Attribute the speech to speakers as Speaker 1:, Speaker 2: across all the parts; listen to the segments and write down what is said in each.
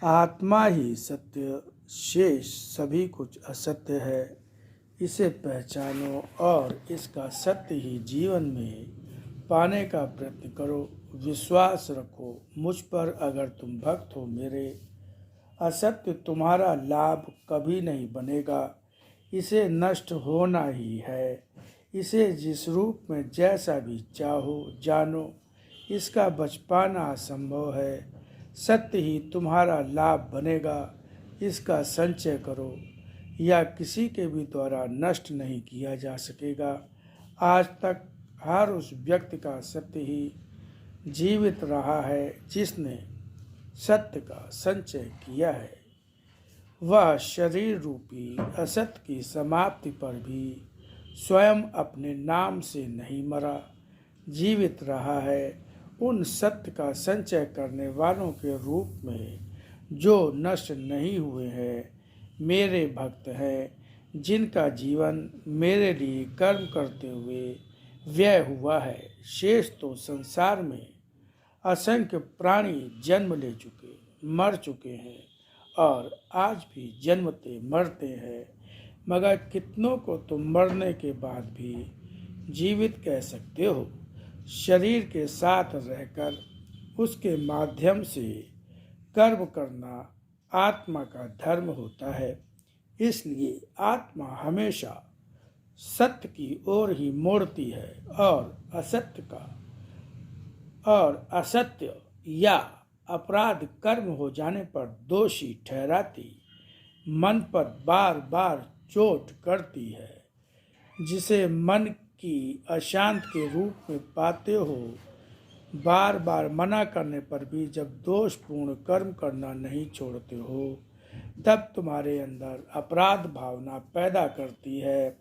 Speaker 1: आत्मा ही सत्य, शेष सभी कुछ असत्य है। इसे पहचानो और इसका सत्य ही जीवन में पाने का प्रयत्न करो। विश्वास रखो मुझ पर, अगर तुम भक्त हो मेरे। असत्य तुम्हारा लाभ कभी नहीं बनेगा, इसे नष्ट होना ही है। इसे जिस रूप में जैसा भी चाहो जानो, इसका बच पाना असंभव है। सत्य ही तुम्हारा लाभ बनेगा, इसका संचय करो। या किसी के भी द्वारा नष्ट नहीं किया जा सकेगा। आज तक हर उस व्यक्ति का सत्य ही जीवित रहा है जिसने सत्य का संचय किया है। वह शरीर रूपी असत्य की समाप्ति पर भी स्वयं अपने नाम से नहीं मरा, जीवित रहा है। उन सत्य का संचय करने वालों के रूप में जो नष्ट नहीं हुए हैं, मेरे भक्त हैं, जिनका जीवन मेरे लिए कर्म करते हुए व्यय हुआ है। शेष तो संसार में असंख्य प्राणी जन्म ले चुके, मर चुके हैं और आज भी जन्मते मरते हैं, मगर कितनों को तुम मरने के बाद भी जीवित कह सकते हो। शरीर के साथ रहकर उसके माध्यम से कर्म करना आत्मा का धर्म होता है। इसलिए आत्मा हमेशा सत्य की ओर ही मोड़ती है और असत्य या अपराध कर्म हो जाने पर दोषी ठहराती, मन पर बार बार चोट करती है। जिसे मन की अशांत के रूप में पाते हो, बार बार मना करने पर भी जब दोषपूर्ण कर्म करना नहीं छोड़ते हो, तब तुम्हारे अंदर अपराध भावना पैदा करती है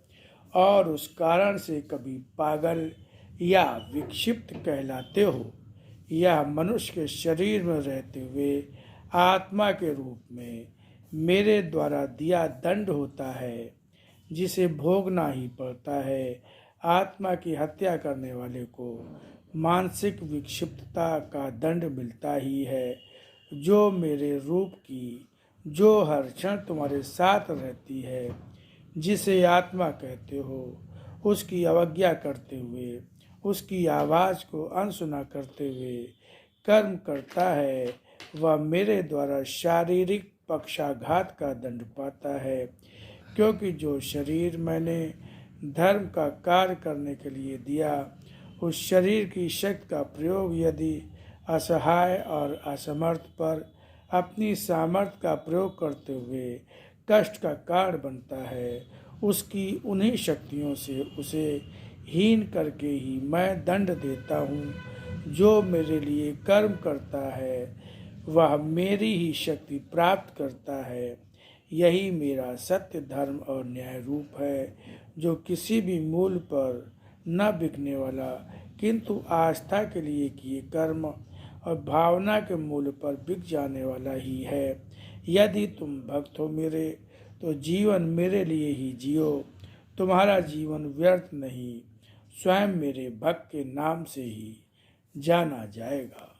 Speaker 1: और उस कारण से कभी पागल या विक्षिप्त कहलाते हो। यह मनुष्य के शरीर में रहते हुए आत्मा के रूप में मेरे द्वारा दिया दंड होता है, जिसे भोगना ही पड़ता है। आत्मा की हत्या करने वाले को मानसिक विक्षिप्तता का दंड मिलता ही है। जो मेरे रूप की, जो हर क्षण तुम्हारे साथ रहती है, जिसे आत्मा कहते हो, उसकी अवज्ञा करते हुए, उसकी आवाज़ को अनसुना करते हुए कर्म करता है, वह मेरे द्वारा शारीरिक पक्षाघात का दंड पाता है। क्योंकि जो शरीर मैंने धर्म का कार्य करने के लिए दिया, उस शरीर की शक्ति का प्रयोग यदि असहाय और असमर्थ पर अपनी सामर्थ्य का प्रयोग करते हुए कष्ट का कारण बनता है, उसकी उन्हीं शक्तियों से उसे हीन करके ही मैं दंड देता हूँ। जो मेरे लिए कर्म करता है वह मेरी ही शक्ति प्राप्त करता है। यही मेरा सत्य धर्म और न्याय रूप है, जो किसी भी मूल्य पर न बिकने वाला, किंतु आस्था के लिए किए कर्म और भावना के मूल्य पर बिक जाने वाला ही है। यदि तुम भक्त हो मेरे, तो जीवन मेरे लिए ही जियो। तुम्हारा जीवन व्यर्थ नहीं, स्वयं मेरे भक्त के नाम से ही जाना जाएगा।